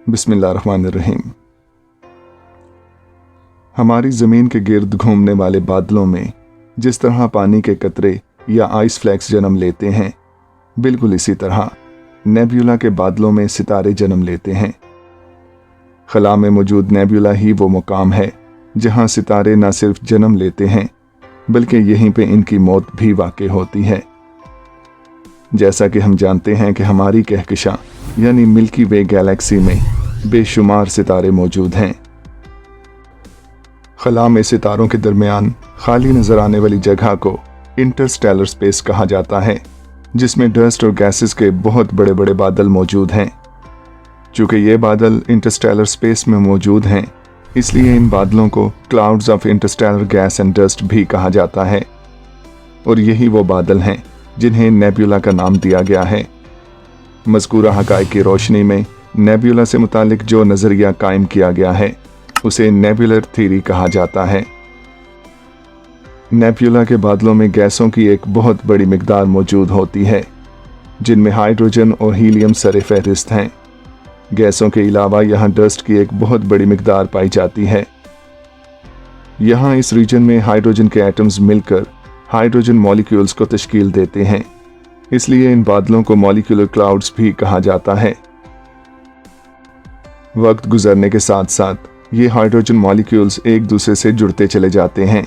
बिस्मिल्लाहिर्रहमानिर्रहीम। हमारी ज़मीन के गिर्द घूमने वाले बादलों में जिस तरह पानी के कतरे या आइस फ्लैक्स जन्म लेते हैं, बिल्कुल इसी तरह नेब्यूला के बादलों में सितारे जन्म लेते हैं। खला में मौजूद नेब्यूला ही वो मुकाम है जहां सितारे न सिर्फ जन्म लेते हैं बल्कि यहीं पे इनकी मौत भी वाक़ई होती है। जैसा कि हम जानते हैं कि हमारी कहकशां यानी मिल्की वे गैलेक्सी में बेशुमार सितारे मौजूद हैं। खला में सितारों के दरमियान खाली नजर आने वाली जगह को इंटरस्टेलर स्पेस कहा जाता है, जिसमें डस्ट और गैसेस के बहुत बड़े बड़े बादल मौजूद हैं। चूंकि ये बादल इंटरस्टेलर स्पेस में मौजूद हैं, इसलिए इन बादलों को clouds of Interstellar gas and dust भी कहा जाता है, और यही वो बादल हैं जिन्हें नेब्यूला का नाम दिया गया है। मज़कूरा हक़ाइक़ की रोशनी में नेब्यूला से मुतालिक जो नज़रिया कायम किया गया है उसे नेब्यूलर थ्योरी कहा जाता है। नेब्यूला के बादलों में गैसों की एक बहुत बड़ी मिकदार मौजूद होती है, जिनमें हाइड्रोजन और हीलियम सरे फहरिस्त हैं। गैसों के अलावा यहाँ डस्ट की एक बहुत बड़ी मिकदार पाई जाती है। यहाँ इस रीजन में हाइड्रोजन के एटम्स मिलकर हाइड्रोजन मॉलिक्यूल्स को तश्कील देते हैं, इसलिए इन बादलों को मॉलिक्यूलर क्लाउड्स भी कहा जाता है। वक्त गुजरने के साथ साथ ये हाइड्रोजन मॉलिक्यूल्स एक दूसरे से जुड़ते चले जाते हैं।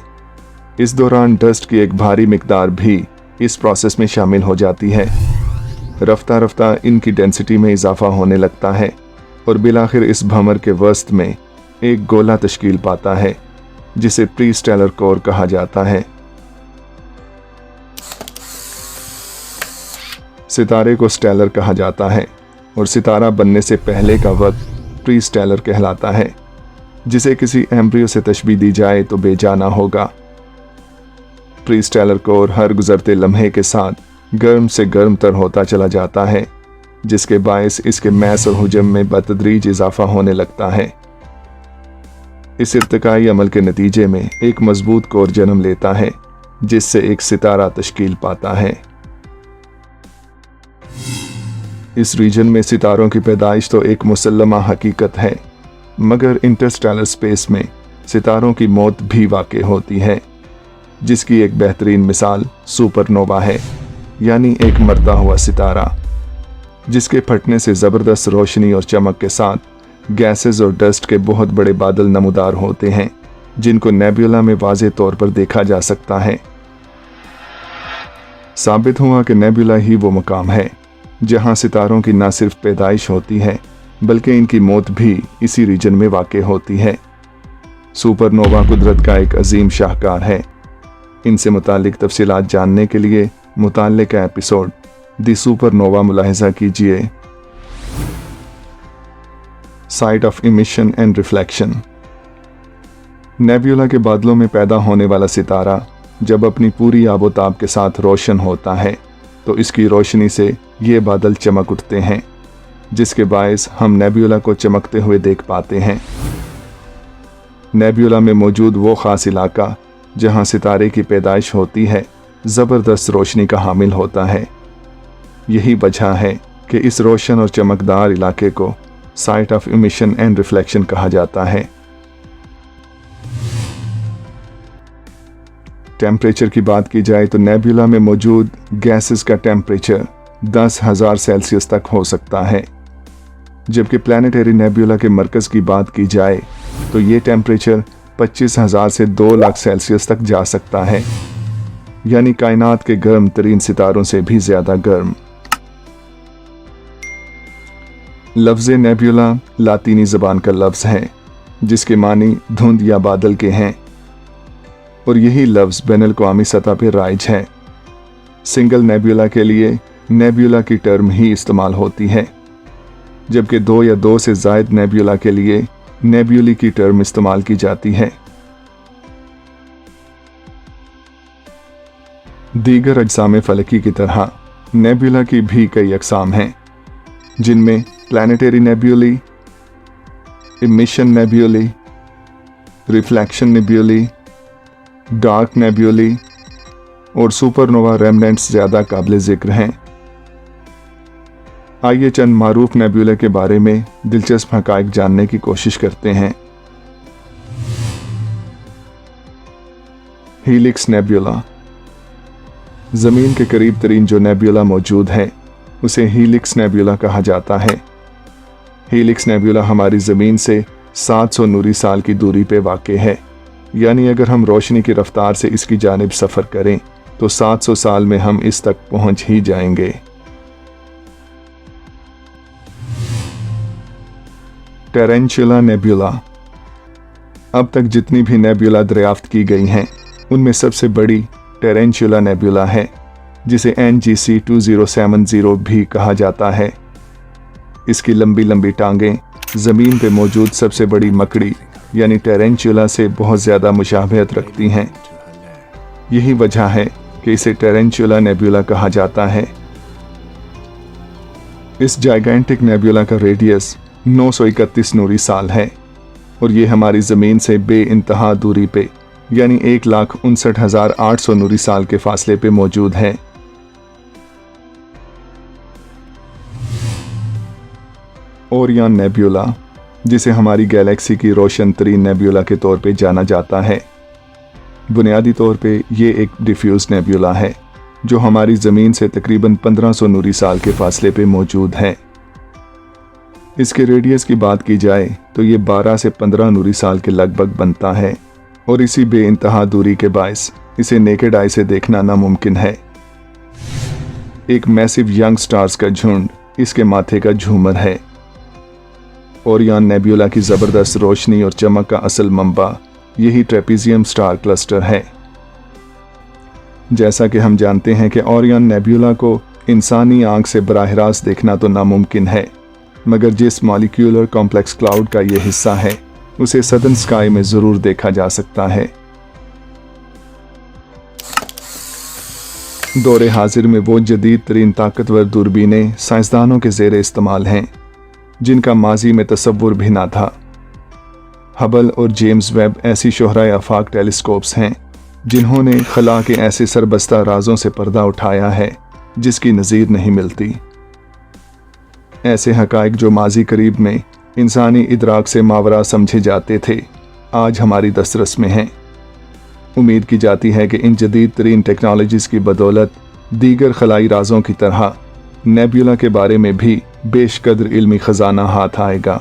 इस दौरान डस्ट की एक भारी मिकदार भी इस प्रोसेस में शामिल हो जाती है। रफ्ता रफ्ता इनकी डेंसिटी में इजाफा होने लगता है और बिलाखिर इस भंवर के वस्त में एक गोला तश्कील पाता है, जिसे प्री स्टेलर कोर कहा जाता है। सितारे को स्टेलर कहा जाता है और सितारा बनने से पहले का वक्त प्री स्टेलर कहलाता है, जिसे किसी एम्ब्रियो से तशबीह दी जाए तो बेजाना होगा। प्री स्टेलर कोर हर गुजरते लम्हे के साथ गर्म से गर्म तर होता चला जाता है, जिसके बायस इसके मैस और हुजम में बतदरीज इजाफा होने लगता है। इस इर्तिकाई अमल के नतीजे में एक मजबूत कोर जन्म लेता है, जिससे एक सितारा तश्कील पाता है। इस रीजन में सितारों की पैदाइश तो एक मुसल्लमा हकीकत है, मगर इंटरस्टेलर स्पेस में सितारों की मौत भी वाक़ई होती है, जिसकी एक बेहतरीन मिसाल सुपरनोवा है, यानी एक मरता हुआ सितारा, जिसके फटने से ज़बरदस्त रोशनी और चमक के साथ गैसेस और डस्ट के बहुत बड़े बादल नमूदार होते हैं, जिनको नेब्यूला में वाज़े तौर पर देखा जा सकता है। साबित हुआ कि नेब्यूला ही वो मुकाम है जहां सितारों की न सिर्फ पैदाइश होती है बल्कि इनकी मौत भी इसी रीजन में वाक़ई होती है। सुपरनोवा कुदरत का एक अजीम शाहकार है। इनसे मुतालिक तफसीलात जानने के लिए मुताल्लिक़ का एपिसोड दी सुपरनोवा मुलाहिज़ा कीजिए। Site of emission and reflection. Nebula के बादलों में पैदा होने वाला सितारा जब अपनी पूरी आबोताब के साथ रोशन होता है तो इसकी रोशनी से ये बादल चमक उठते हैं, जिसके बायस हम नेब्यूला को चमकते हुए देख पाते हैं। नेब्यूला में मौजूद वो खास इलाका जहां सितारे की पैदाइश होती है ज़बरदस्त रोशनी का हामिल होता है। यही वजह है कि इस रोशन और चमकदार इलाके को site of emission and reflection कहा जाता है। टेम्परेचर की बात की जाए तो नेब्यूला में मौजूद गैसेस का टेम्परेचर 10,000 सेल्सियस तक हो सकता है, जबकि प्लैनेटरी नेब्यूला के मरकज़ की बात की जाए तो ये टेम्परेचर 25,000 से 2 लाख सेल्सियस तक जा सकता है, यानी कायनात के गर्म तरीन सितारों से भी ज़्यादा गर्म। लफ्ज़ नेब्यूला लातीनी ज़बान का लफ्ज़ है जिसके मानी धुंध या बादल के हैं, और यही लफ्ज़ बैनुल-अक़वामी सतह पर राइज है। सिंगल नेब्यूला के लिए नेब्यूला की टर्म ही इस्तेमाल होती है, जबकि 2 या 2 से ज़ायद नेब्यूला के लिए नेब्यूली की टर्म इस्तेमाल की जाती है। दीगर अजसाम फलकी की तरह नेब्यूला की भी कई अक़साम हैं, जिनमें प्लैनेटरी नेब्यूली, इमिशन नेब्यूली, रिफ्लेक्शन नेब्यूली, डार्क नेब्यूली और सुपरनोवा रेमनेंट्स ज़्यादा काबिल ज़िक्र हैं। आइए चंद मारूफ नेबुला के बारे में दिलचस्प हक़ाइक़ जानने की कोशिश करते हैं। Helix nebula. ज़मीन के करीब तरीन जो नेबुला मौजूद है उसे हीलिक्स नेबुला कहा जाता है। हीलिक्स नेबुला हमारी ज़मीन से 700 नूरी साल की दूरी पे वाक़ है, यानी अगर हम रोशनी की रफ्तार से इसकी जानिब सफ़र करें तो 700 साल में हम इस तक पहुंच ही जाएंगे। टेरेंचुला नेबुला। अब तक जितनी भी नेबुला दरियाफ्त की गई हैं उनमें सबसे बड़ी टेरेंचुला नेबुला है, जिसे NGC 2070 भी कहा जाता है। इसकी लंबी लंबी टांगें ज़मीन पे मौजूद सबसे बड़ी मकड़ी यानी टेरेंचुला से बहुत ज़्यादा मुशाबहत रखती हैं। यही वजह है कि इसे टेरेंचुला नेबुला कहा जाता है। इस जाइगेंटिक नेबुला का रेडियस 931 नूरी साल है और ये हमारी ज़मीन से बेइंतहा दूरी पे यानी 1,59,800 नूरी साल के फासले पे मौजूद है। ओरियन नेबुला, जिसे हमारी गैलेक्सी की रोशन तरीन नेबुला के तौर पे जाना जाता है। बुनियादी तौर पे ये एक डिफ्यूज नेबुला है जो हमारी ज़मीन से तकरीबन 1500 नूरी साल के फासले पे मौजूद है। इसके रेडियस की बात की जाए तो ये 12 से 15 नूरी साल के लगभग बनता है और इसी बेइंतहा दूरी के बायस इसे नेकेड आई से देखना नामुमकिन है। एक मैसिव यंग स्टार्स का झुंड इसके माथे का झूमर है। ओरियन नेबुला की ज़बरदस्त रोशनी और चमक का असल मंबा यही ट्रेपीजियम स्टार क्लस्टर है। जैसा कि हम जानते हैं कि ओरियन नेबुला को इंसानी आंख से बराह रास्त देखना तो नामुमकिन है, मगर जिस मॉलिक्यूलर कॉम्प्लेक्स क्लाउड का ये हिस्सा है उसे सदर्न स्काई में ज़रूर देखा जा सकता है। दौरे हाजिर में वो जदीद तरीन ताकतवर दूरबीनें साइंसदानों के ज़ेरे इस्तेमाल हैं जिनका माजी में तसव्वुर भी ना था। हबल और जेम्स वेब ऐसी शोहराए आफाक टेलीस्कोप्स हैं जिन्होंने खला के ऐसे सरबस्ता राजों से पर्दा उठाया है जिसकी नज़ीर नहीं मिलती। ऐसे हक़ाइक़ जो माजी करीब में इंसानी इदराक से मावरा समझे जाते थे आज हमारी दस्तरस में हैं। उम्मीद की जाती है कि इन जदीद तरीन टेक्नोलॉजीज़ की बदौलत दीगर खलाई राजों की तरह नेबुला के बारे में भी बेशकदर इल्मी ख़जाना हाथ आएगा।